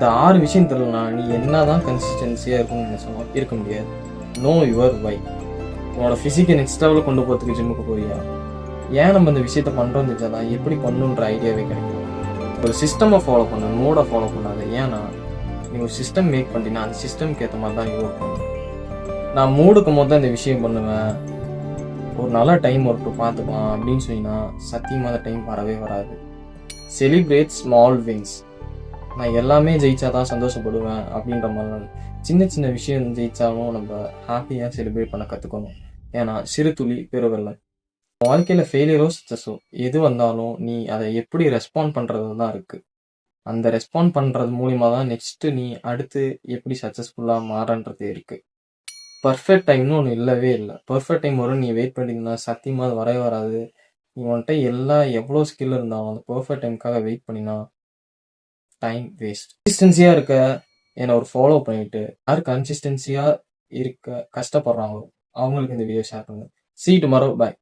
இந்த 6 விஷயம் தெரியலனா நீ என்னதான் கன்சிஸ்டன்சியா இருக்கும்னு நினைச்சாலும் இருக்க முடியாது. நோ யுவர் வை. உன்னோட பிசிக்கை நெக்ஸ்ட் லெவலில் கொண்டு போகிறதுக்கு ஜிம்முக்கு போறியா? ஏன் நம்ம இந்த விஷயத்த பண்ணுறோம்னு தெரிஞ்சாதான் எப்படி பண்ணணுன்ற ஐடியாவே கிடைக்கும். ஒரு சிஸ்டமை ஃபாலோ பண்ண, மூடை ஃபாலோ பண்ணாத. ஏன்னா நீ ஒரு சிஸ்டம் மேக் பண்ணினா அந்த சிஸ்டம்க்கு ஏற்ற மாதிரி தான் யூஸ் பண்ணணும். நான் மூடுக்கும் போது தான் இந்த விஷயம் பண்ணுவேன், ஒரு நல்ல டைம் வரட்டும் பார்த்துக்கலாம் அப்படின்னு சொன்னீங்கன்னா சத்தியமாக அந்த டைம் வரவே வராது. Celebrate small wins. நான் எல்லாமே ஜெயிச்சா தான் சந்தோஷப்படுவேன் அப்படின்ற மாதிரி சின்ன சின்ன விஷயம் ஜெயிச்சாலும் நம்ம ஹாப்பியாக செலிப்ரேட் பண்ண கற்றுக்கணும். ஏன்னா சிறு துளி பெருவெல்லம். வாழ்க்கையில் ஃபெயிலியரோ சக்ஸஸோ எது வந்தாலும் நீ அதை எப்படி ரெஸ்பாண்ட் பண்ணுறது தான் இருக்குது. அந்த ரெஸ்பாண்ட் பண்ணுறது மூலிமா தான் நெக்ஸ்ட்டு நீ அடுத்து எப்படி சக்ஸஸ்ஃபுல்லாக மாறன்றது இருக்குது. பர்ஃபெக்ட் டைம்னு ஒன்று இல்லவே இல்லை. பர்ஃபெக்ட் டைம் வரும் நீ வெயிட் பண்ணிங்கன்னா சத்தியமாக அது வரவே வராது. நீ வந்துட்டு எவ்வளோ ஸ்கில் இருந்தாலும் அந்த பர்ஃபெக்ட் டைமுக்காக வெயிட் பண்ணினா டைம் வேஸ்ட். கன்சிஸ்டன்சியாக இருக்க என்னை ஒரு ஃபாலோ பண்ணிவிட்டு யார் கன்சிஸ்டன்சியாக இருக்க கஷ்டப்படுறாங்களோ அவங்களுக்கு இந்த வீடியோ ஷேர் பண்ணுங்கள். See you tomorrow. Bye.